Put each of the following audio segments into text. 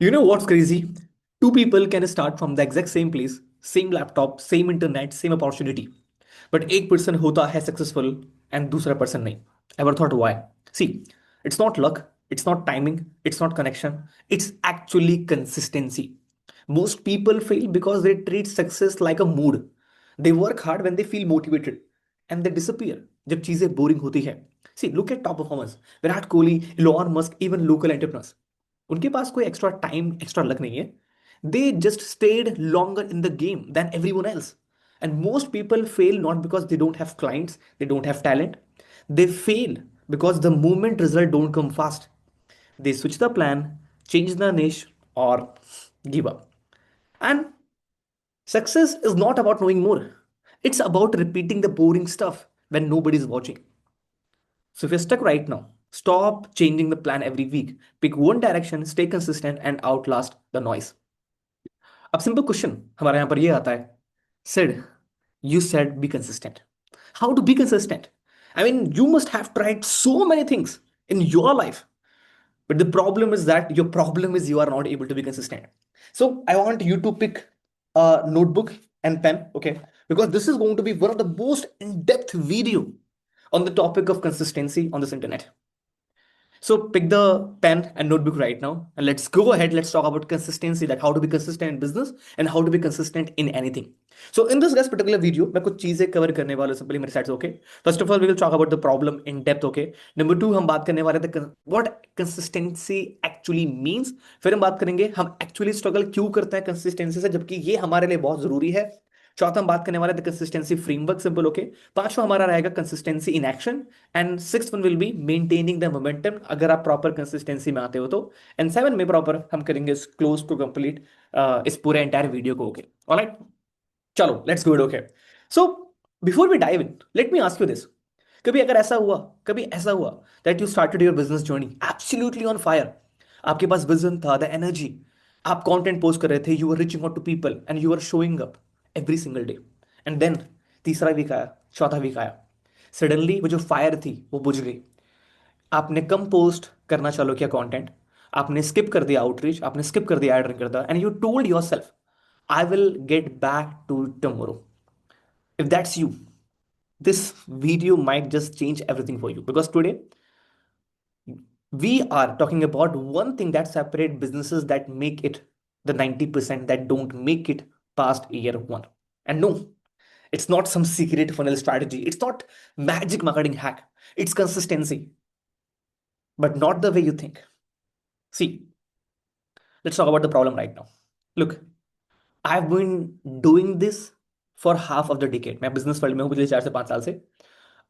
You know what's crazy? Two people can start from the exact same place, same laptop, same internet, same opportunity. But एक person होता है successful and दूसरा person नहीं. Ever thought why? See, it's not luck, it's not timing, it's not connection, it's actually consistency. Most people fail because they treat success like a mood. They work hard when they feel motivated and they disappear जब चीजें boring होती है. See, look at top performers. Virat Kohli, Elon Musk, even local entrepreneurs. उनके पास कोई extra time extra luck नहीं है. They just stayed longer in the game than everyone else. And most people fail not because they don't have clients, they don't have talent. They fail because the moment result don't come fast. They switch the plan, change the niche, or give up. And success is not about knowing more. It's about repeating the boring stuff when nobody's watching. So if you're stuck right now, stop changing the plan every week. Pick one direction, stay consistent, and outlast the noise. अब simple question हमारे यहाँ पर ये आता है. Sid, you said be consistent. How to be consistent? I mean, you must have tried so many things in your life. But the problem is that your problem is you are not able to be consistent. So I want you to pick a notebook and pen, okay? Because this is going to be one of the most in-depth video on the topic of consistency on this internet. So pick the pen and notebook right now, and let's go ahead. Let's talk about consistency, that how to be consistent in business and how to be consistent in anything. So in this particular video, मैं कुछ चीजें cover करने वाला हूँ simply मेरे side से. Okay, first of all we will talk about the problem in depth. Okay, number two हम बात करने वाले थे व्हाट कंसिस्टेंसी एक्चुअली मींस. फिर हम बात करेंगे हम एक्चुअली स्ट्रगल क्यों करते हैं कंसिस्टेंसी से, जबकि ये हमारे लिए बहुत जरूरी है. चौथा हम बात करने वाले थे कंसिस्टेंसी फ्रेमवर्क, सिंपल. ओके, पांचवा हमारा रहेगा consistency in action. And six one will be maintaining the momentum, अगर आप प्रॉपर कंसिस्टेंसी में आते हो तो. एंड सेवन में प्रॉपर हम करेंगे क्लोज टू कंप्लीट इस पूरे एंटायर वीडियो को. ओके, ऑलराइट, चलो let's go. Okay, so before we dive in, let me ask you this. कभी अगर ऐसा हुआ, कभी ऐसा हुआ that you started your business journey absolutely on fire. आपके पास विजन था, द एनर्जी, आप कंटेंट पोस्ट कर रहे थे, you are reaching out to people and you are showing up every single day. And then तीसरा वीक आया, चौथा वीक आया, सडनली वो जो फायर थी वो बुझ गई. आपने कम पोस्ट करना चालू किया कंटेंट, आपने स्किप कर दिया आउटरीच, आपने स्किप कर दिया एड रन कर दिया, and you told yourself I will get back to tomorrow. If that's you, this video might just change everything for you, because today we are talking about one thing that separate businesses that make it, the 90% that don't make it past year one. And no, it's not some secret funnel strategy, it's not magic marketing hack, it's consistency, but not the way you think. See, let's talk about the problem right now. Look, I've been doing this for half of the decade. मैं business world में हूँ पिछले 4 से 5 साल से.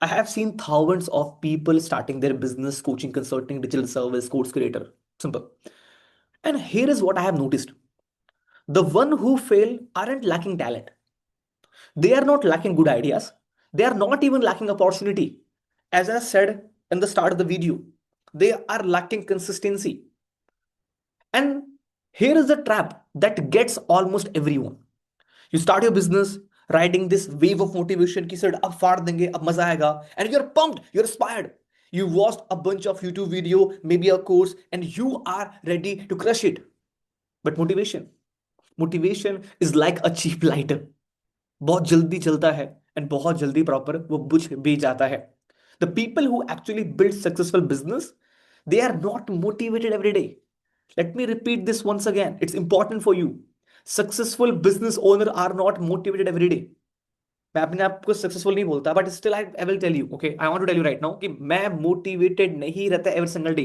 I have seen thousands of people starting their business, coaching, consulting, digital service, course creator. Simple. And here is what I have noticed. The one who fail aren't lacking talent. They are not lacking good ideas. They are not even lacking opportunity. As I said in the start of the video, they are lacking consistency. And here is the trap that gets almost everyone. You start your business riding this wave of motivation ki sir ab faad denge, ab maza aayega, and you're pumped, you're inspired. You watched a bunch of YouTube video, maybe a course, and you are ready to crush it. But motivation is like a cheap lighter. बहुत जल्दी चलता है and बहुत जल्दी proper वो बुझ भी जाता है. The people who actually build successful business, they are not motivated every day. Let me repeat this once again. It's important for you. Successful business owner are not motivated every day. मैं अपने आप को successful नहीं बोलता, but still I will tell you. Okay, I want to tell you right now कि मैं motivated नहीं रहता एवरी सिंगल डे.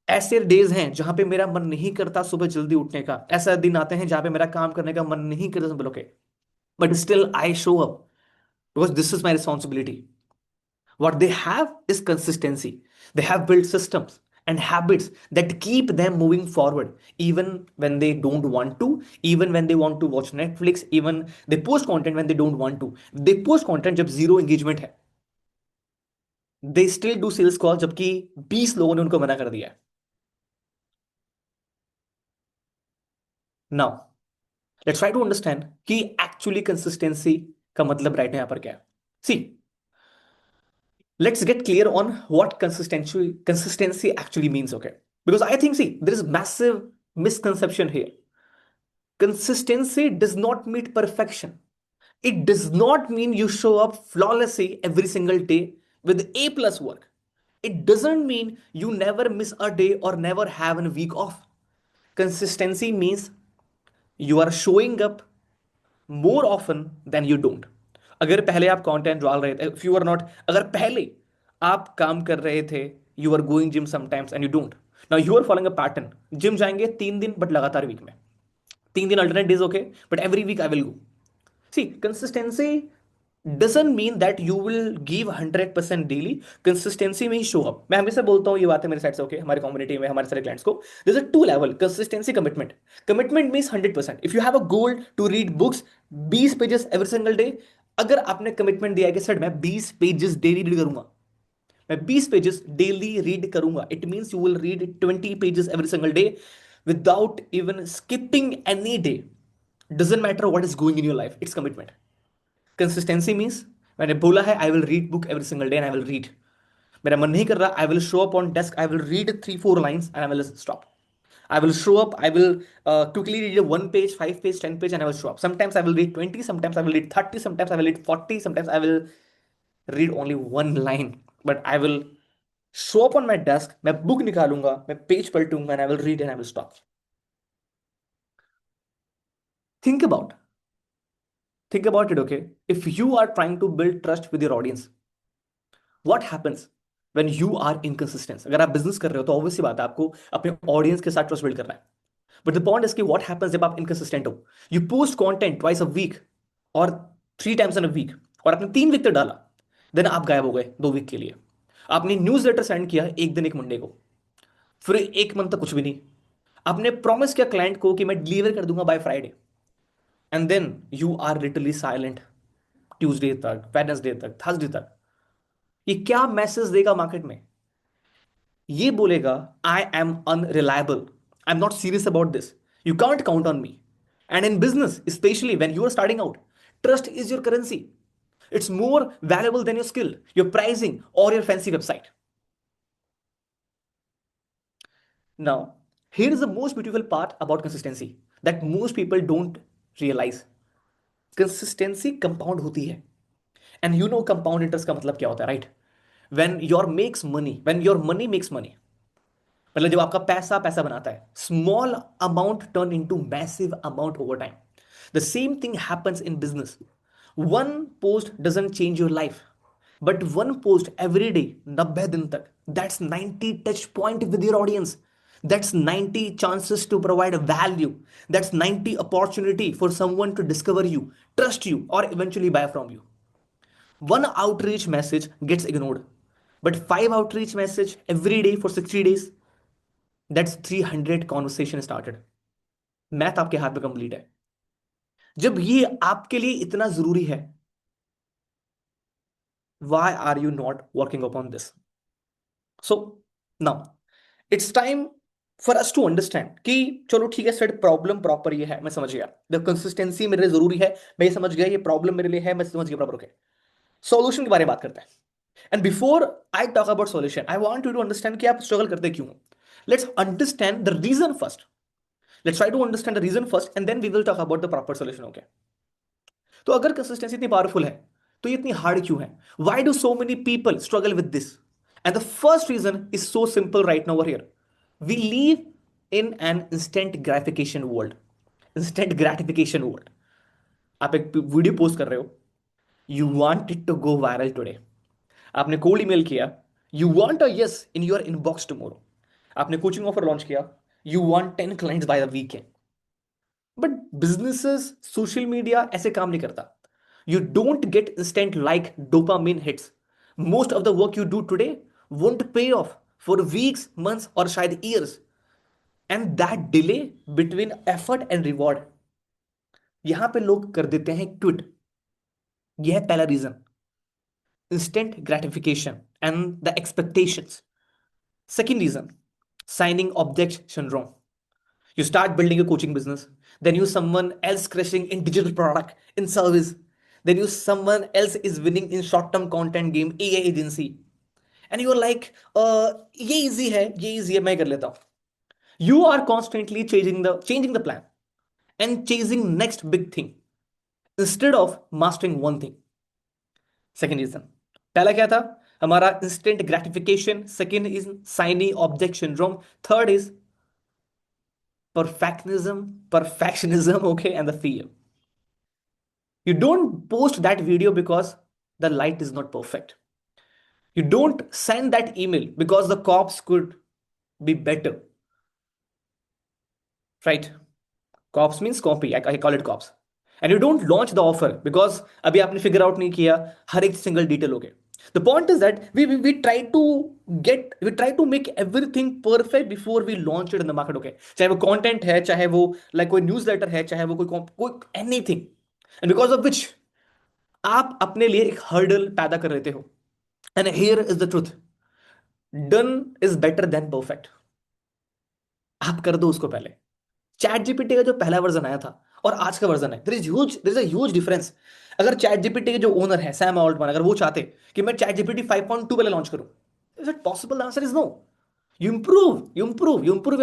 ऐसे डेज हैं जहां पे मेरा मन नहीं करता सुबह जल्दी उठने का. ऐसा दिन आते हैं जहां पे मेरा काम करने का मन नहीं करता simple. Okay, but still I show up because this is my responsibility. What they have is consistency. They have built systems and habits that keep them moving forward, even when they don't want to, even when they want to watch Netflix, even they post content when they don't want to. They post content जब zero engagement है. They still do sales call जबकि 20 लोगों ने उनको मना कर दिया है. Now, let's try to understand कि actually consistency का मतलब right now यहाँ पर क्या है. See, let's get clear on what consistency actually means. Okay, because I think, see, there is massive Misconception here. Consistency does not mean perfection. It does not mean you show up flawlessly every single day with A plus work. It doesn't mean you never miss a day or never have a week off. Consistency means you are showing up more often than you don't. अगर पहले आप content डाल रहे थे, if you are not, अगर पहले आप काम कर रहे थे, you are going gym sometimes and you don't. Now you are following a pattern. Gym जाएंगे 3 दिन बट लगातार वीक में, 3 दिन alternate days okay, but every week I will go. See, consistency doesn't mean that you will give 100% डेली. Consistency में ही show up. मैं हमेशा बोलता हूँ ये बात है मेरे साइड से, ओके, हमारे कम्युनिटी में हमारे सारे क्लाइंट्स को, there's a two level consistency commitment. Commitment means 100%. If you have a goal to read books 20 pages every single day, अगर आपने कमिटमेंट दिया है कि सर मैं 20 पेजेस डेली रीड करूंगा, मैं 20 पेजेस डेली रीड करूंगा, it means you will read 20 pages every single day without even skipping any day. Doesn't matter what is going in your life, it's commitment. Consistency means मैंने बोला है I will read book every single day and I will read. मेरा मन नहीं कर रहा, I will show up on desk, I will read 3-4 lines and I will stop. I will show up, I will quickly read a 1 page, 5 page, 10 page, and I will show up. Sometimes I will read 20, sometimes I will read 30, sometimes I will read 40, sometimes I will read only one line. But I will show up on my desk, मैं book निकालूंगा, मैं page पलटूंगा, and I will read and I will stop. Think about, think about it, okay? If you are trying to build trust with your audience, what happens when you are inconsistent? अगर आप business कर रहे हो तो obvious सी बात है आपको अपने ऑडियंस के साथ ट्रस्ट बिल्ड करना है. बट द पॉइंट इज कि व्हाट हैपेंस जब आप इनकंसिस्टेंट हो. You post content twice a week और 3 times इन अ वीक, और आपने 3 वीक तक डाला, देन आप गायब हो गए 2 वीक के लिए. आपने न्यूज लेटर सेंड किया एक दिन एक मंडे को, फिर एक मंथ तक कुछ भी नहीं. आपने प्रॉमिस किया क्लाइंट को कि मैं डिलीवर कर दूंगा by Friday, and then you are literally silent Tuesday तक, वेडनेसडे तक, थर्सडे तक. ये क्या मैसेज देगा मार्केट में? ये बोलेगा I am unreliable, I am not serious about this, you can't count on me. And in business specially when you are starting out, trust is your currency. It's more valuable than your skill, your pricing और your fancy website. Now here is the most beautiful part about consistency that most people don't realize. Consistency compound होती है. And you know compound interest का मतलब क्या होता है, right? When your money makes money, मतलब जब आपका पैसा पैसा बनाता है, small amount turn into massive amount over time. The same thing happens in business. One post doesn't change your life, but one post every day 90 दिन तक, that's 90 touch point with your audience. That's 90 chances to provide a value. That's 90 opportunity for someone to discover you, trust you, or eventually buy from you. One outreach message gets ignored, but 5 outreach message every day for 60 days, that's 300 conversation started. Math आपके हाथ में complete है. जब ये आपके लिए इतना जरूरी है, why are you not working upon this? So now it's time for us to understand कि चलो ठीक है सर, प्रॉब्लम प्रॉपर ये है, मैं समझ गया, द कंसिस्टेंसी मेरे लिए जरूरी है, मैं ये समझ गया, ये प्रॉब्लम मेरे लिए है, मैं समझ गया प्रॉपर. ओके, सॉल्यूशन के बारे में बात करते हैं. And before I talk about solution, I want you to understand कि आप स्ट्रगल करते क्यों. Let's understand the reason first. Let's try to understand the reason first and then we will talk about the proper solution. Okay, तो अगर consistency इतनी powerful है तो ये इतनी हार्ड क्यों है? Why do so many people struggle with this? And the first reason is so simple right now over here. We live in an instant gratification world. Instant gratification world. आप एक video post कर रहे हो, you want it to go viral today. आपने cold email किया, you want a yes in your inbox tomorrow. आपने coaching offer launch किया, you want 10 clients by the weekend. But businesses, social media ऐसे काम नहीं करता. You don't get instant like dopamine hits. Most of the work you do today won't pay off for weeks, months और शायद years. And that delay between effort and reward, यहां पे लोग कर देते हैं क्विट. यह है पहला reason, instant gratification and the expectations. Second reason, shining object syndrome. You start building a coaching business, then you someone else crushing in digital product, in service, then you someone else is winning in short-term content game, AI agency, and you're like, ये easy है, मैं कर लेता हूँ. You are constantly changing the plan and chasing next big thing instead of mastering one thing. Second reason, पहला क्या था हमारा instant gratification, second is shiny object syndrome, third is perfectionism, okay, and the fear. You don't post that video because the light is not perfect. You don't send that email because the cops could be better, right? Cops means copy. I call it cops. And you don't launch the offer because अभी आपने figure out नहीं किया हर एक single detail, okay. The point is that we try to make everything perfect before we launch it in the market, okay. चाहे वो content है, चाहे वो like कोई newsletter है, चाहे वो कोई anything, and because of which आप अपने लिए एक hurdle पैदा कर लेते हो. And here is the truth, done is better than perfect. आप कर दो उसको पहले. चैट जीपीटी का जो पहला वर्जन आया था और आज का वर्जन है, there is a huge difference. अगर चैट जीपीटी के जो ओनर है सैम ऑल्टमैन, अगर वो चाहते कि मैं चैट जीपीटी 5.2 पहले लॉन्च करूं, is it possible? Answer is no. You improve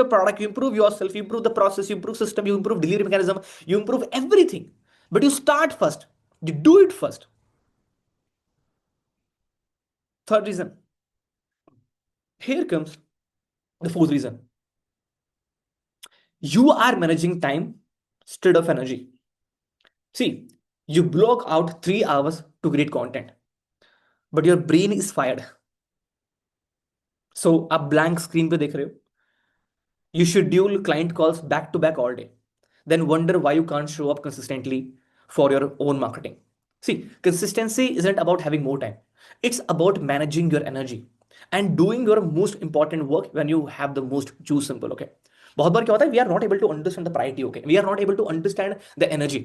your product, you improve yourself, you improve the process, you improve system, you improve delivery mechanism, you improve everything. But you start first, you do it first. Third reason, here comes the fourth reason. You are managing time instead of energy. See, you block out 3 hours to create content, but your brain is fired. So आप blank screen पे देख रहे हो. You schedule client calls back to back all day, then wonder why you can't show up consistently for your own marketing. See, consistency isn't about having more time. It's about managing your energy and doing your most important work when you have the most juice. Simple, okay. बहुत बार क्या होता है, we are not able to understand the priority, okay. We are not able to understand the energy.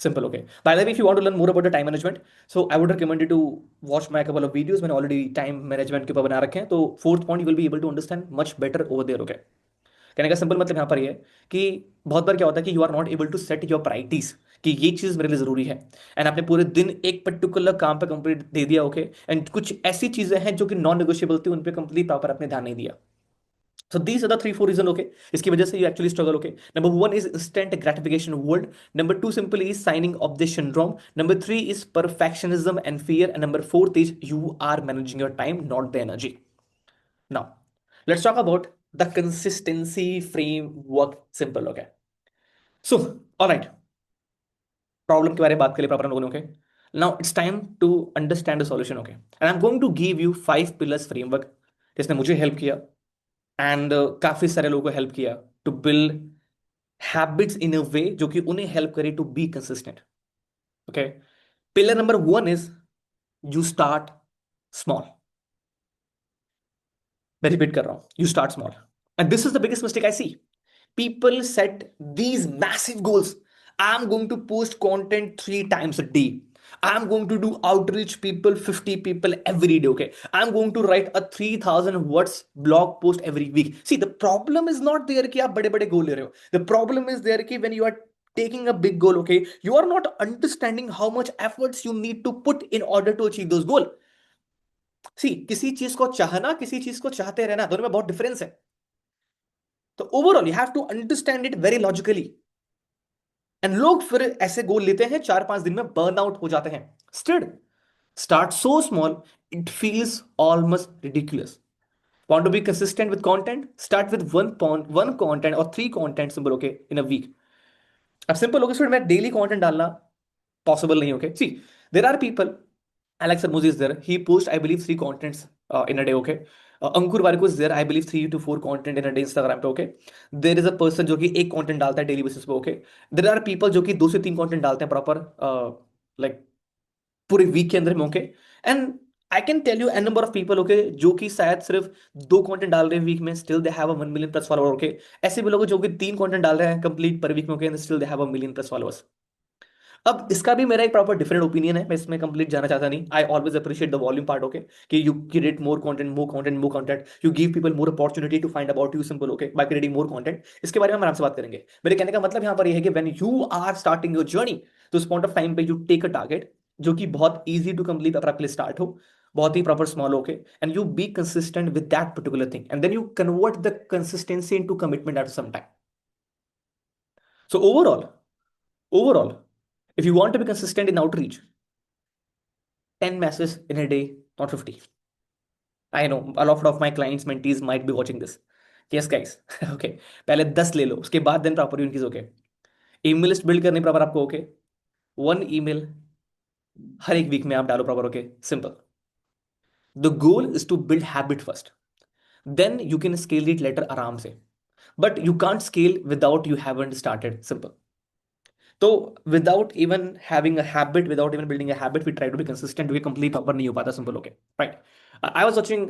Simple, okay. By the way, if you want to learn more about the time management, so I would recommend you to watch my couple of videos. मैंने already time management के ऊपर बना रखे हैं, तो fourth point you will be able to understand much better over there, okay. कहने का simple मतलब यहाँ पर ये है कि बहुत बार क्या होता है कि you are not able to set your priorities कि ये चीज मेरे लिए जरूरी है, एंड आपने पूरे दिन एक पर्टिकुलर काम पे कंप्लीट दे दिया, ओके, एंड कुछ ऐसी चीजें हैं जो कि नॉन नेगोशिएबल थी, उन पे कंप्लीट प्रॉपर आपने ध्यान नहीं दिया. So these are the 3-4 reason, okay. इसकी वजह से you actually struggle, okay. Number 1 is instant gratification world. Number 2 simply is signing of the syndrome. Number 3 is perfectionism and fear. And number 4 is you are managing your time, not the energy. Now, let's talk about the consistency framework. Simple, okay. So, all right. Problem के बारे में बात करें proper हम लोगों ने, okay. Now it's time to understand the solution, okay. And I'm going to give you 5 pillars framework जिसने मुझे हेल्प किया एंड काफी सारे लोगों को हेल्प किया to build habits in a way जो कि उन्हें हेल्प करे to be consistent, okay. Pillar number 1 is you start small. मैं रिपीट कर रहा हूं, you start small. And this is the biggest mistake I see. People set these massive goals. I'm going to post content 3 times a day. I'm going to do outreach people 50 people every day, okay. I'm going to write a 3000 words blog post every week. See, the problem is not there कि आप बड़े बड़े गोल ले रहे हो. The problem is there कि when you are taking a big goal, okay, you are not understanding how much efforts you need to put in order to achieve those goals. See, किसी चीज को चाहना, किसी चीज को चाहते रहना, दोनों में बहुत डिफरेंस है. तो overall you have to understand it very logically. And लोग फिर ऐसे गोल लेते हैं, 4-5 दिन में बर्न आउट हो जाते हैं. Still start so small it feels almost ridiculous. Want to be consistent with content? Start with one content or 3 content symbol, okay, in a week. अब सिंपल होगा स्टूडेंट, मैं डेली कंटेंट डालना possible नहीं, okay. See, there are people, Alex Sarmozy is there. He posts, I believe, 3 contents in a day, okay. Ankur Warikoo is there. I believe 3 to 4 content in a day Instagram पे, okay. There is a person जो कि एक content डालता है daily basis पे, okay. There are people जो कि 2 से 3 content डालते हैं proper like पूरे week के अंदर में, okay. And I can tell you a number of people, okay, जो कि शायद सिर्फ 2 content डाल रहे हैं week में, still they have a 1 million plus follower, okay. ऐसे भी लोग जो कि 3 content डाल रहे हैं complete per week में, okay, and still they have a million plus followers. अब इसका भी मेरा एक प्रॉपर डिफरेंट ओपिनियन है, मैं इसमें कंप्लीट जाना चाहता नहीं. I always appreciate the volume part, okay, कि you create more content, more content, more content, you give people more opportunity to find about you. Simple, okay, by creating more content. इसके बारे में हम आराम से बात करेंगे. मेरे कहने का मतलब यहाँ पर यह है कि when you are starting your journey, तो उस पॉइंट ऑफ टाइम पे यू टेक अ टारगेट जो कि बहुत ईजी टू कंप्लीट अपना स्टार्ट हो. बहुत ही प्रॉपर स्मॉल होके, and you be consistent with that particular thing, and then you convert the consistency into commitment at some time. So overall, if you want to be consistent in outreach, 10 messages in a day, not 50. I know a lot of my clients, mentees might be watching this. Yes, guys. Okay. पहले 10 ले लो, उसके बाद then proper इनकीज. Okay. Email list build करनी proper आपको. Okay. One email हर एक वीक में आप डालो proper. Okay. Simple. The goal is to build habit first, then you can scale it later आराम से. But you can't scale without you haven't started. Simple. तो without even having a habit, without even building a habit, we try to be consistent, क्योंकि complete proper नहीं हो पाता. Simple. Okay. Right. I was watching,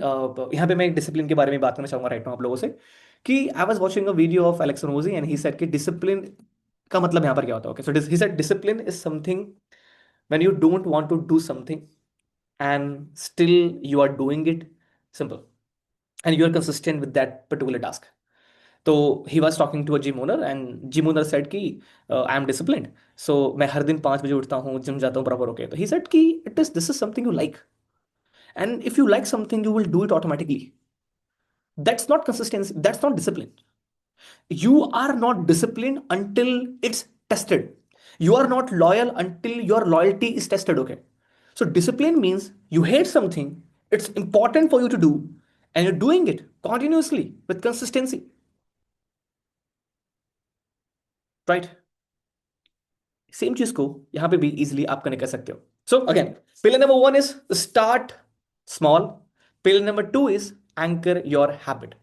यहाँ पे मैं एक discipline के बारे में बात करना चाहूंगा राइट नाउ आप लोगों से, कि I was watching a video of Alex रोजी एंड ही सेड कि डिसिप्लिन का मतलब यहाँ पर क्या होता है. Okay. So he said discipline is something when you don't want to do something and still you are doing it. Simple. And you are consistent with that particular task. So he was talking to a gym owner and gym owner said कि I am disciplined, so मैं हर दिन 5 बजे उठता हूँ, gym जाता हूँ proper. Okay. तो he said कि this is something you like, and if you like something you will do it automatically. That's not consistency, that's not discipline. You are not disciplined until it's tested. You are not loyal until your loyalty is tested. Okay. So discipline means you hate something, it's important for you to do, and you're doing it continuously with consistency. Right? Same चीज को यहां पे भी easily आप connect कर सकते हो. So again, pillar number 1 is start small. Pillar number 2 is anchor your habit.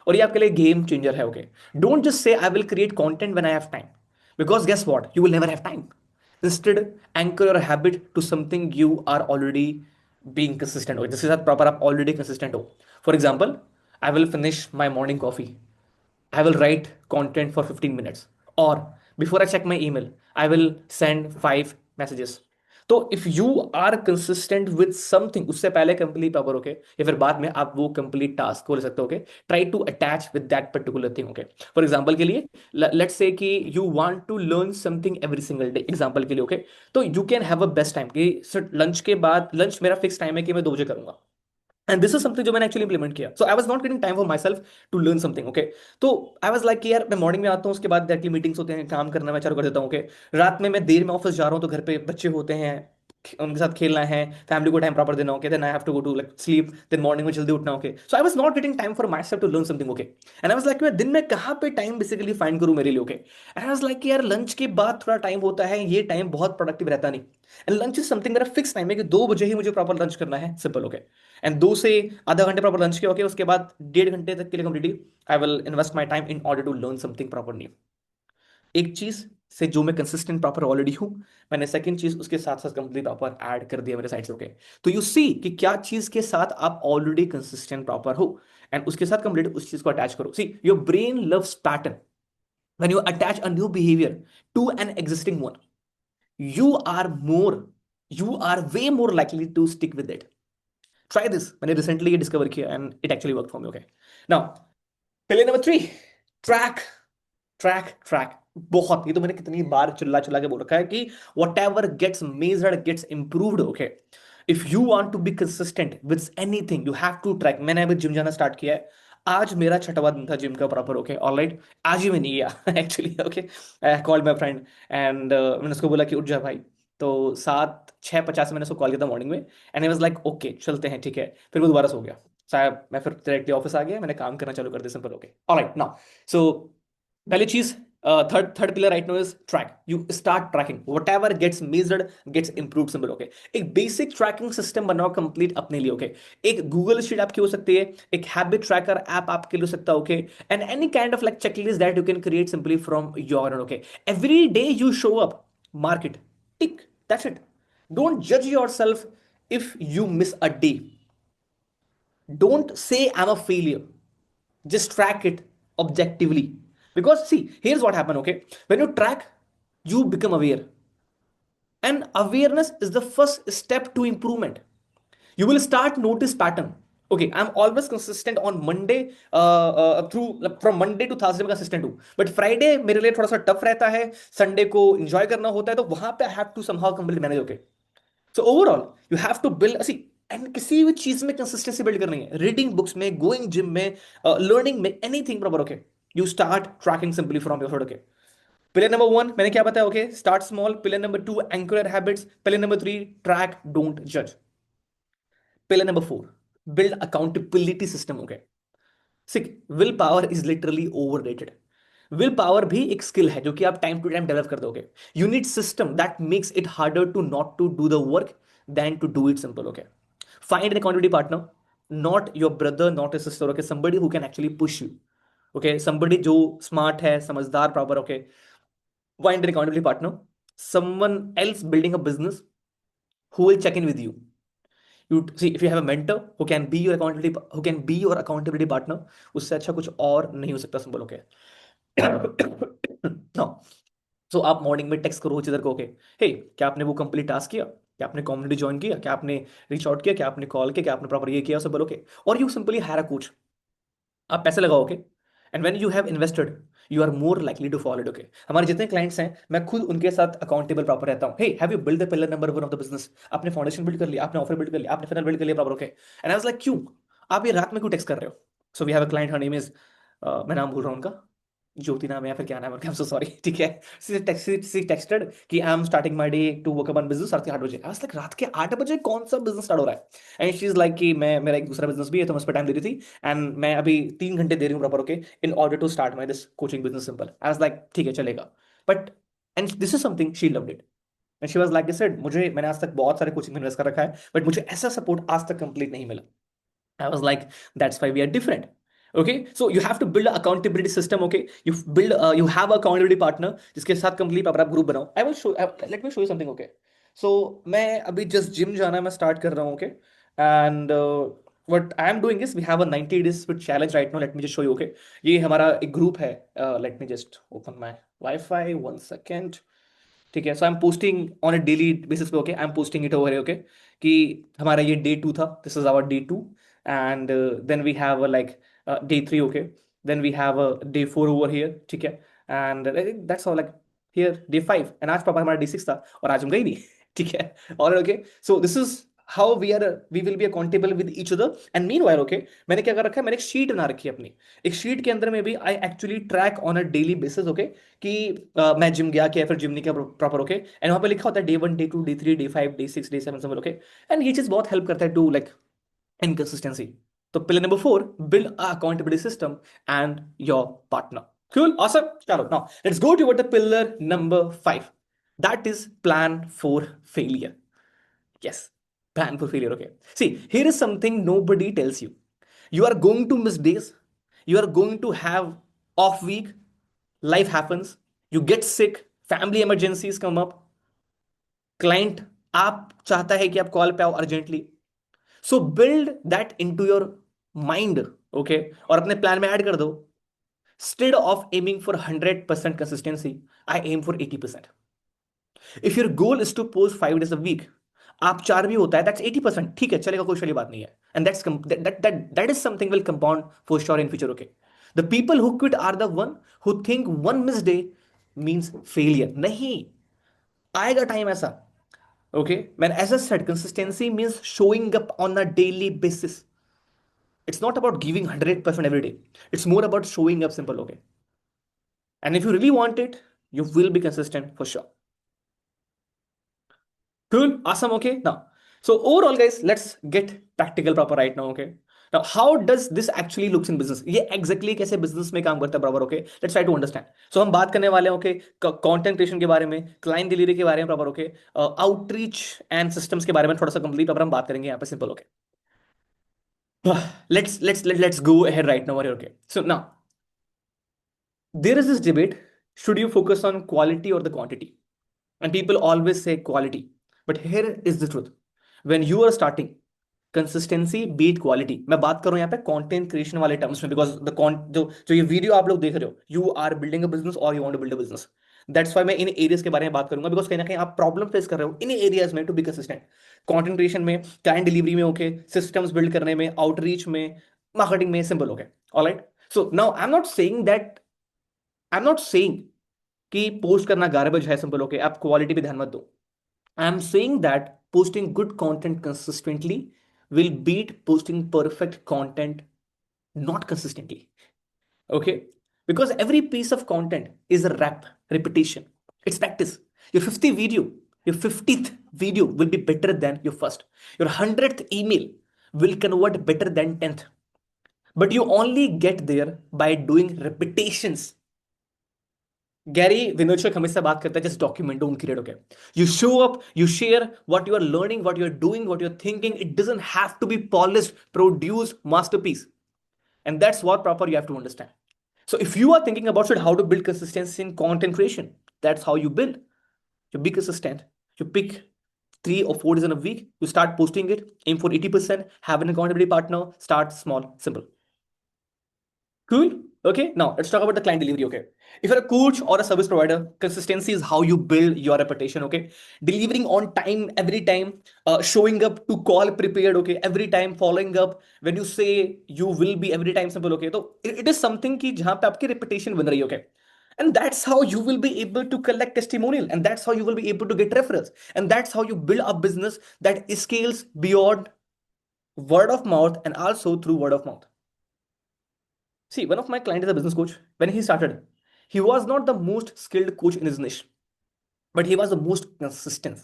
और ये आपके लिए गेम चेंजर है. Okay. Don't just say I will create content when I have time, because guess what, you will never have time. Instead anchor your habit to something you are already being consistent हो, जिसके साथ proper आप already consistent हो. For example, I will finish my morning coffee, I will write content for 15 minutes. Or before I check my email, I will send 5 messages. तो if you are consistent with something, उससे पहले complete proper. Okay. या फिर बाद में आप वो complete task को ले सकते हो. Okay. Try to attach with that particular thing. Okay. For example के लिए, लेट्स से कि you want to learn something every single day. Example के लिए. ओके. तो you can have a best time कि सर लंच के बाद, lunch मेरा फिक्स टाइम है कि मैं 2 बजे करूंगा. एंड दिस इज समथिंग जो मैंने एक्चुअली इंप्लीमेंट किया. So I was not getting time for myself to learn something. Okay. तो आई वाज लाइक कि यार मैं मॉर्निंग में आता हूँ, उसके बाद डायरेक्टली मीटिंग्स होते हैं, काम करना मैं चालू कर देता हूँ. ओके. रात में मैं देर में ऑफिस जा रहा हूँ, तो घर पे बच्चे होते हैं, उनके साथ खेलना है, फैमिली को टाइम प्रॉपर देना. Okay. Then I have to go to like sleep, then morning में जल्दी उठना. Okay. So I was not getting time for myself to learn something. Okay. And I was like मैं दिन में कहाँ पे time basically find करूँ मेरे लिए. Okay. And I was like यार लंच के बाद थोड़ा टाइम होता है, ये टाइम बहुत प्रोडक्टिव रहता नहीं. एंड लंच इज समथिंग मेरा फिक्स टाइम है कि 2 बजे ही मुझे प्रॉपर लंच करना है. सिंपल. ओके. एंड 2 से आधा घंटे प्रॉपर लंच किया. ओके. उसके बाद 1.5 घंटे तक के लिए completely I will invest my time in order to learn something proper new. एक चीज से जो मैं कंसिस्टेंट प्रॉपर ऑलरेडी हूं, मैंने सेकंड चीज उसके साथ साथ कंप्लीट प्रॉपर ऐड कर दिया मेरे साइड से. ओके. तो यू सी कि क्या चीज के साथ आप ऑलरेडी कंसिस्टेंट प्रॉपर हो, एंड उसके साथ कंप्लीट उस चीज को अटैच करो. See your brain loves pattern. When you attach a new behaviour to an existing one, you are more, you are way more likely to stick with it. Try this. मैंने recently ये discover किया and it actually work for me. Okay. Now pillar number 3, track. Track. बहुत, ये तो मैंने कितनी बार चिल्ला चिल्ला के बोल रखा है कि whatever gets measured gets improved. Okay. If you want to be consistent with anything, you have to track. मैंने अभी जिम जाना स्टार्ट किया है. आज मेरा 6वां दिन था जिम का प्रॉपर. ओके. ऑलराइट. आज ही मैं नहीं गया actually. Okay. I called my friend and मैंने उसको बोला कि उठ जा भाई. तो 6:50 मैंने उसको कॉल किया था मॉर्निंग में, and I was like okay चलते हैं, ठीक है. फिर वो दोबारा सो गया. साहब मैं फिर डायरेक्टली ऑफिस आ गया, मैंने काम करना चालू कर दिया. Simple. Okay. Alright. Now so पहली चीज, third pillar right now is track. You start tracking. Whatever gets measured gets improved. Simple. Okay. एक बेसिक ट्रैकिंग सिस्टम बनाओ कंप्लीट अपने लिए. ओके. एक गूगल शीट आपकी हो सकती है, एक हैबिट ट्रैकर ऐप आपके लिए हो सकता है. Okay. And any kind of like checklist that you can create simply from your own. Okay. Every day you show up, mark it, tick, that's it. Don't जज yourself if you miss a day. Don't say I'm a failure. Just track it objectively. Because see, here's what happened. Okay. When you track, you become aware, and awareness is the first step to improvement. You will start notice pattern. Okay, I'm always consistent on Monday, through from Monday to Thursday में consistent हूँ, but Friday मेरे लिए थोड़ा सा tough रहता है, Sunday को enjoy करना होता है, तो वहां पे I have to somehow completely manage. Okay. So overall, you have to build. See, and किसी भी चीज में कंसिस्टेंसी बिल्ड करनी है, रीडिंग बुक्स में, गोइंग जिम में, लर्निंग में, anything proper. Okay, you start tracking simply from your. Okay, pillar number one मैंने क्या बताया? Okay, start small. Pillar number two, anchor habits. Pillar number three, track don't जज। Pillar number four, build accountability system. Okay, sick will power is literally overrated. Will power भी एक skill है जो कि आप टाइम टू टाइम डेवलप कर दोगे। You need system that makes it harder to not to do the work than to do it simple. Okay, find an accountability partner, not your brother, not your sister. Okay, somebody who can actually push you. Okay, somebody जो smart है, समझदार, proper. Okay, find an accountability partner, someone else building a business who will check in with you. You see, if you have a mentor who can be your accountability partner, उससे अच्छा कुछ और नहीं हो सकता simple. Okay, no, सो आप morning में text करो इधर को। ओके, हे, क्या आपने वो कंप्लीट टास्क किया? क्या आपने कम्युनिटी ज्वाइन किया? क्या आपने रीच आउट किया? क्या आपने कॉल किया? क्या आपने प्रॉपर ये किया? सब बोलो। ओके, और you simply hire a coach. आप पैसे लगाओगे, and when you have invested, you are more likely to follow it. Okay, हमारे जितने क्लाइंट्स हैं, मैं खुद उनके साथ अकाउंटेबल प्रॉपर रहता हूँ। Hey, have you build the pillar number one of the business? आपने फाउंडेशन बिल्ड कर लिया, आपने ऑफर बिल्ड कर लिया, आपने फनल बिल्ड कर लिया proper. Okay, and I was like, क्यों आप ये रात में क्यों टेक्स्ट कर रहे हो? So we have a client, her name is, मैं नाम भूल रहा हूँ उनका, ज्योति नाम है या फिर क्या नाम है, आई एम सो सॉरी। ठीक है, सी टेक्स्टेड कि I am starting my day to work on business रात के 8 बजे। आई वाज लाइक, रात के 8 बजे कौन सा बिजनेस स्टार्ट हो रहा है? एंड शी इज लाइक कि मैं, मेरा एक दूसरा बिजनेस भी है तो मैं उस पर टाइम दे रही थी, एंड मैं अभी 3 घंटे दे रही हूँ proper. Okay, in order to start my this coaching business simple. I was like, ठीक है चलेगा, but and this is something she loved it. And she was like, said मुझे, मैंने आज तक बहुत सारे कोचिंग में इन्वेस्ट कर रखा है, बट मुझे ऐसा सपोर्ट आज तक कंप्लीट नहीं मिला। I was like, that's why we are different. Okay, so you have to build an accountability system. Okay, you have a accountability partner जिसके साथ कंप्लीट आप ग्रुप बनाओ। I will show, let me show you something. Okay, so मैं अभी just gym जाना मैं start कर रहा हूँ। Okay, and what I am doing is we have a 90 days fit challenge right now. Let me just show you. Okay, ये हमारा एक ग्रुप है। Let me just open my Wi-Fi 1 second. ठीक है, so I am posting on a daily basis पे। Okay, I am posting it over. Okay, कि हमारा ये डे 2 था, this is our day 2, and then we have like day 3। Okay, then we have day 4 over here. ठीक है, and that's all like here day 5, and आज पापा हमारा day 6 था और आज हम गए नहीं। ठीक है, और okay, so this is how we will be accountable with each other. And meanwhile, okay, मैंने क्या कर रखा है, मैंने एक शीट बना रखी है अपनी। एक शीट के अंदर में भी I actually track on a daily basis. Okay, कि मैं जिम गया क्या, फिर जिम नहीं किया प्रॉपर। ओके, एंड वहां पे लिखा होता है day 1, day 2, day 3, day 5, day 6, day 7 सब। ओके, एंड ये चीज बहुत हेल्प करता है टू लाइक इनकंसिस्टेंसी। तो pillar number 4, build a accountability system and your partner. Cool, awesome. चलो, now let's go toward the pillar number 5. That is plan for failure. Yes, plan for failure. Okay, see, here is something nobody tells you. You are going to miss days, you are going to have off week, life happens, you get sick, family emergencies come up, client आप चाहता है कि आप call पे आओ urgently. So build that into your mind. Okay, और अपने plan में ऐड कर दो, instead of aiming for 100% consistency, I aim for 80%. If your goal is to post 5 days a week, आप 4 भी होता है, that's 80%। ठीक है, चलेगा, कोई वाली बात नहीं है। And that is something will compound for sure in future। Okay, the people who quit are the one who think one missed day means failure। नहीं, आएगा टाइम ऐसा। Okay, man, as I said, consistency means showing up on a daily basis. It's not about giving 100% every day, it's more about showing up simple। Okay, and if you really want it, you will be consistent for sure। Cool, awesome. Okay, now, so overall guys, let's get practical proper right now। Okay, now how does this actually looks in business? ये exactly कैसे business में काम करता है बराबर? Okay, let's try to understand। So हम बात करने वाले हैं, okay, content creation के बारे में, client delivery के बारे में proper. Okay, outreach and systems के बारे में थोड़ा सा complete प्रॉपर हम बात करेंगे यहाँ पे simple. Okay, let's go ahead right now। Okay, so now there is this debate, should you focus on quality or the quantity? And people always say quality, but here is the truth, when you are starting, consistency beat quality. मैं बात कर रहा हूं यहाँ पे content creation वाले terms में, because the जो जो ये वीडियो आप लोग देख रहे हो, you are building a business और you want to build a business. That's why मैं इन एरियाज के बारे में बात करूंगा, बिकॉज कहीं ना कहीं आप प्रॉब्लम फेस कर रहे हो इन एरियाज में to be consistent. Content creation में, क्लाइंट डिलीवरी में, ओके, सिस्टम्स बिल्ड करने में, आउटरीच में, मार्केटिंग में, simple. Okay, alright, so now I am not saying कि पोस्ट करना गार्बेज है सिंपल। ओके, आप क्वालिटी पे ध्यान मत दो। I am saying that posting good content consistently will beat posting perfect content not consistently. Okay? Because every piece of content is a repetition. It's practice. Your 50th video, your 50th video will be better than your first. Your 100th email will convert better than 10th. But you only get there by doing repetitions. Gary Vaynerchuk हमेशा बात करता है just document don't create okay you show up you share what you are learning what you are doing what you are thinking it doesn't have to be polished produced masterpiece and that's what proper you have to understand. So if you are thinking about how to build consistency in content creation, that's how you build. You be consistent. You pick 3 or 4 days in a week. You start posting it. Aim for 80%. Have an accountability partner. Start small, simple. Cool. Okay. Now let's talk about the client delivery. Okay. If you're a coach or a service provider, consistency is how you build your reputation. Okay. Delivering on time every time, showing up to call prepared. Okay. Every time, following up when you say you will be every time simple. Okay. So it is something कि जहाँ पे आपकी reputation बन रही है. Okay. And that's how you will be able to collect testimonial, and that's how you will be able to get referrals, and that's how you build a business that scales beyond word of mouth and also through word of mouth. See, one of my clients is a business coach. When he started, he was not the most skilled coach in his niche, but he was the most consistent.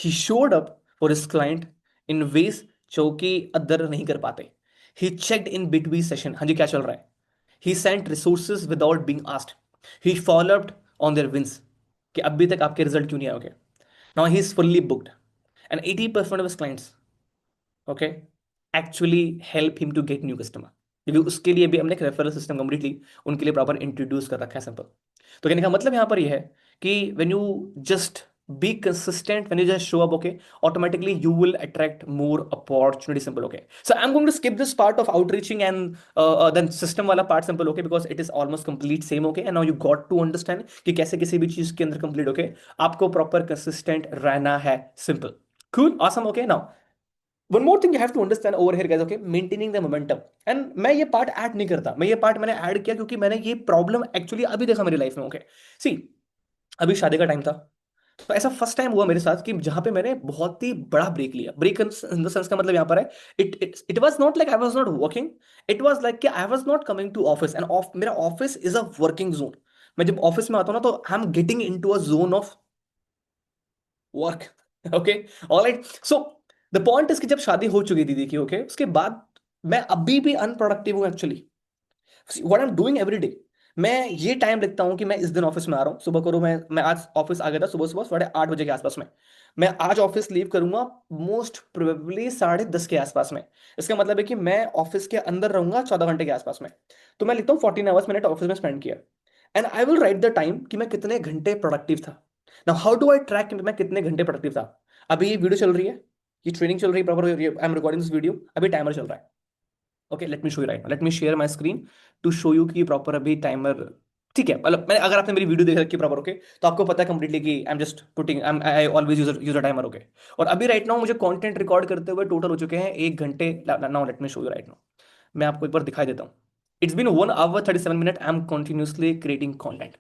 He showed up for his client in ways जो कि other नहीं कर पाते. He checked in between session. हाँ जी क्या चल रहा है? He sent resources without being asked. He followed up on their wins. कि अभी तक आपके रिजल्ट क्यों नहीं आए? Okay. Now he is fully booked, and 80% of his clients, okay, actually help him to get new customer. क्योंकि उसके लिए भी हमने एक रेफरल सिस्टम कंप्लीटली उनके लिए प्रॉपर इंट्रोड्यूस कर रखा है सिंपल. तो कहने का मतलब यहाँ पर यह है कि when you just be consistent, when you just show up, okay, automatically you will attract more opportunity simple. Okay, so I'm going to skip this part of outreaching and then system wala part simple. Okay, because it is almost complete same. Okay, and now you got to understand कि कैसे किसी भी चीज के अंदर complete. Okay, आपको proper consistent रहना है simple. Cool, awesome. Okay, now one more thing you have to understand over here guys. Okay, maintaining the momentum. And मैं ये पार्ट ऐड नहीं करता, मैं ये पार्ट मैंने ऐड किया क्योंकि मैंने ये प्रॉब्लम एक्चुअली अभी देखा मेरी लाइफ में. ओके, सी, अभी शादी का टाइम था, तो ऐसा फर्स्ट टाइम हुआ मेरे साथ कि जहां पे मैंने बहुत ही बड़ा ब्रेक लिया. ब्रेक इन द सेंस का मतलब यहां पर है, it was not like I was not working. It was like कि I was not coming to office, and of मेरा office is a working zone. मैं जब ऑफिस में आता हूं ना तो I am getting into a zone of work. Okay, alright. So the point is कि जब शादी हो चुकी थी देखिए, ओके, उसके बाद मैं अभी भी अनप्रोडक्टिव हूं actually. What I am doing every day, मैं ये टाइम लिखता हूं कि मैं इस दिन ऑफिस में आ रहा हूं. सुबह करो, मैं आज ऑफिस आ गया था सुबह सुबह 8:30 के आसपास में. मैं आज ऑफिस लीव करूंगा मोस्ट प्रोबेबली 10:30 के आसपास में. इसका मतलब है कि मैं ऑफिस के अंदर रहूंगा 14 घंटे के आसपास में. तो मैं लिखता हूँ 14 आवर्स मैंने ऑफिस में स्पेंड किया. And I will write the time कि मैं कितने घंटे प्रोडक्टिव था. Now how do I track मैं कितने घंटे प्रोडक्टिव था? अभी ये वीडियो चल रही है, ये ट्रेनिंग चल रही है proper, I am recording this video, अभी टाइमर चल रहा है. Okay, let me show you right, let me share my screen to show you कि प्रॉपर अभी टाइमर. ठीक है, मतलब मैं अगर आपने मेरी वीडियो देख रखी है प्रॉपर, ओके, तो आपको पता है कंप्लीटली कि I am just putting, I always use a timer. Okay, और अभी राइट नाउ मुझे कंटेंट रिकॉर्ड करते हुए टोटल हो चुके हैं 1 घंटे. Now let me show you right now, मैं आपको एक बार दिखाई देता हूँ. It's been 1 hour 37 minutes I am continuously creating content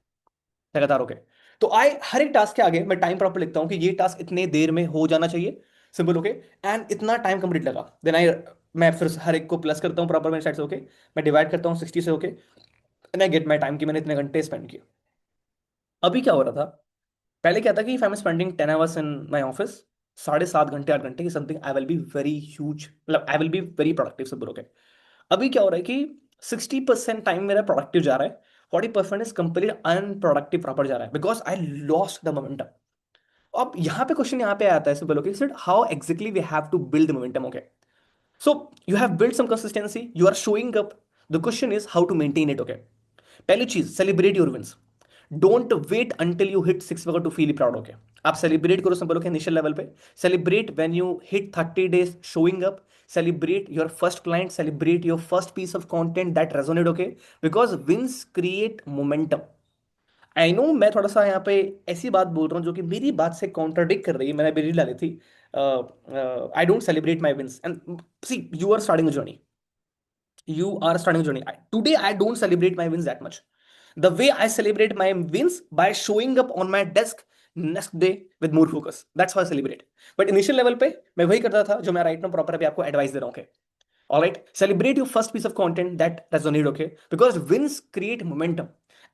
लगातार. ओके, तो आई हर एक टास्क के आगे मैं टाइम प्रॉपर लिखता हूँ कि ये टास्क इतने देर में हो जाना चाहिए सिंपल. ओके, एंड इतना टाइम कंप्लीट लगा, देन आई, मैं फिर हर एक को प्लस करता हूँ प्रॉपर मेरे साइड से. ओके, मैं डिवाइड करता हूँ 60 से. Okay, and I get my time कि मैंने इतने घंटे स्पेंड किए. अभी क्या हो रहा था, पहले क्या था कि if I am spending 10 hours in my office, 7.5 घंटे 8 घंटे की something, I will be very huge, मतलब I will be very productive simple. Okay, अभी क्या हो रहा है कि 60% टाइम मेरा प्रोडक्टिव जा रहा है, 40% इज कंप्लीट अनप्रोडक्टिव प्रॉपर जा रहा है because I lost the momentum. अब यहाँ पे क्वेश्चन यहाँ पे आता है simple. Okay, sir how exactly we have to build the momentum. Okay, so you have built some consistency, you are showing up. The question is how to maintain it. Okay, पहली चीज, celebrate your wins. Don't wait until you hit 6 figure to feel proud. Okay, आप celebrate करो simple. Okay, initial level पे celebrate when you hit 30 days showing up. Celebrate your first client, celebrate your first piece of content that resonate. Okay, because wins create momentum. I know मैं थोड़ा सा यहाँ पे ऐसी बात बोल रहा हूँ जो कि मेरी बात से कॉन्ट्राडिक्ट कर रही है. मैंने अभी रील डाली थी, I don't celebrate my wins. And see, you are starting a journey, you are starting a journey. Today, I don't celebrate my wins that much. The way I celebrate my wins by showing up on my desk next day with more focus, that's how I celebrate. But initial level पे मैं वही करता था जो मैं right now proper अभी आपको advice दे रहा हूँ। All right, celebrate your first piece of content that resonate, okay? Because wins create momentum,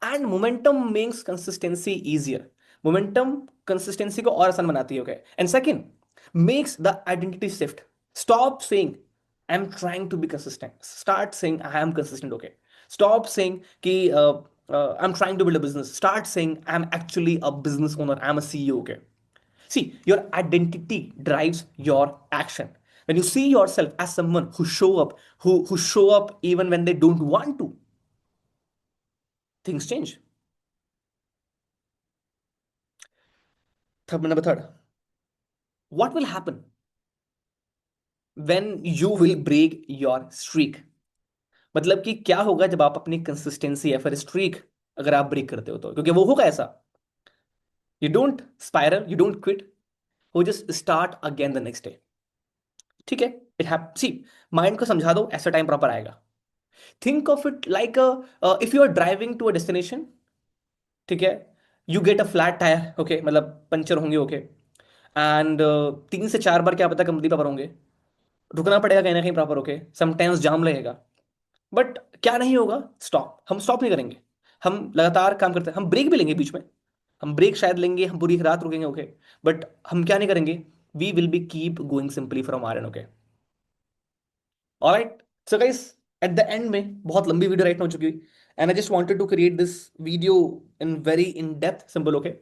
and momentum makes consistency easier. Momentum consistency को और आसान बनाती है, okay? And second, makes the identity shift. Stop saying I'm trying to be consistent. Start saying I am consistent, okay? Stop saying कि I'm trying to build a business. Start saying I'm actually a business owner. I'm a CEO, okay? See, your identity drives your action. When you see yourself as someone who show up, who show up even when they don't want to, things change. Number third, what will happen when you will break your streak? मतलब कि क्या होगा जब आप अपनी consistency या फिर streak अगर आप ब्रेक करते हो तो, क्योंकि वो होगा ऐसा, you don't spiral, you don't quit, वो just start again the next day. ठीक है, इट हैप सी, माइंड को समझा दो ऐसा टाइम प्रॉपर आएगा। Think of it like if you are driving to a destination, ठीक है, you get a flat tyre, okay, मतलब पंचर होंगे, ओके, एंड 3 से 4 बार क्या पता कंपनी प्रॉपर होंगे, रुकना पड़ेगा कहीं ना कहीं प्रॉपर, ओके, समटाइम्स जाम लगेगा, बट क्या नहीं होगा, स्टॉप, हम स्टॉप नहीं करेंगे, हम लगातार काम करते हैं, हम ब्रेक भी लेंगे बीच में, हम ब्रेक शायद लेंगे, हम पूरी रात रुकेंगे, ओके, बट हम क्या नहीं करेंगे, we will be keep going simply from R N, okay. Alright, so guys, at the end में बहुत लंबी वीडियो राइट हो चुकी है, and I just wanted to create this video in very in depth simple, okay.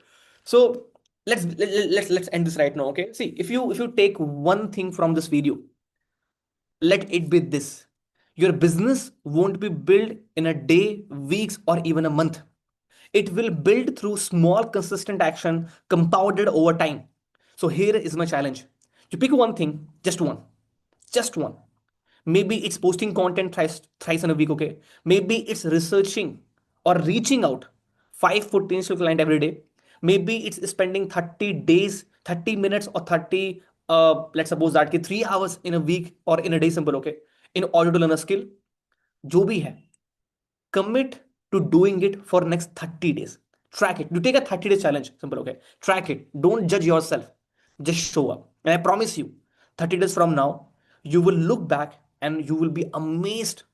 So let's end this right now, okay? See, if you take one thing from this video, let it be this: your business won't be built in a day, weeks, or even a month. It will build through small consistent action compounded over time. So here is my challenge: you pick one thing, just one. Maybe it's posting content thrice in a week, okay? Maybe it's researching or reaching out 5 potential client every day. Maybe it's spending 30 days, 30 minutes, or 30, let's suppose that 3 hours in a week or in a day, simple, okay, in order to learn a skill. जो भी है, commit to doing it for next 30 days. Track it. You take a 30 days challenge, simple, okay? Track it. Don't judge yourself. Just show up. And I promise you, 30 days from now, you will look back and you will be amazed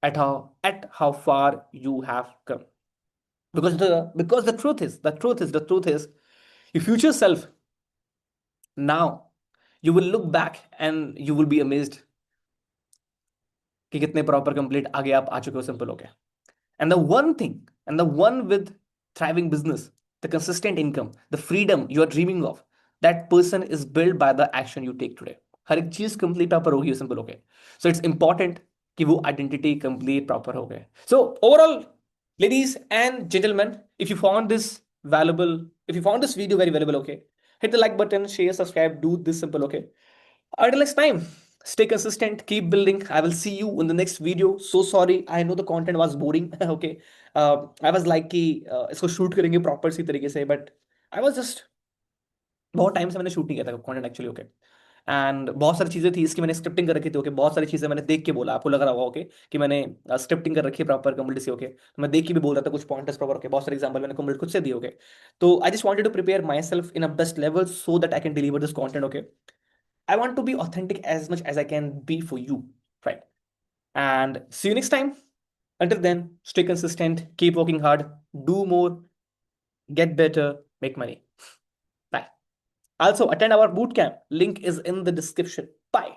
at how far you have come. Because the truth is your future self, now you will look back and you will be amazed कि कितने proper complete आगे आप आ चुके हो, simple, okay. And the one thing, and the one with thriving business, the consistent income, the freedom you are dreaming of, that person is built by the action you take today. हर एक चीज complete proper होगी, simple, okay. So it's important कि वो identity complete proper हो गए। So overall, ladies and gentlemen, if you found this valuable, if you found this video very valuable, okay, hit the like button, share, subscribe, do this simple, okay. Until next time, stay consistent, keep building. I will see you in the next video. So sorry, I know the content was boring. Okay, I was like कि इसको shoot करेंगे proper सी तरीके से, but I was just, बहुत time से मैंने shoot नहीं किया था कंटेंट एक्चुअली, ओके। एंड बहुत सारी चीजें थी इसकी मैंने स्क्रिप्टिंग कर रखी थी, ओके, बहुत सारी चीजें मैंने देख के बोला, आपको लग रहा होगा, ओके, कि मैंने स्क्रिप्टिंग कर रखी है प्रॉपर कंप्लीट सी, ओके, तो मैं देख के भी बोल रहा था कुछ पॉइंटर्स प्रॉपर, ओके, बहुत सारे एग्जांपल मैंने कंप्लीट खुद से दिए, ओके। तो I just wanted to prepare myself in a best level so that I can deliver this content, okay. I want to be authentic as much as I can be for you, right? And see you next time. Until then, stay consistent, keep working hard, do more, get better, make money. Bye. Also, attend our bootcamp. Link is in the description. Bye.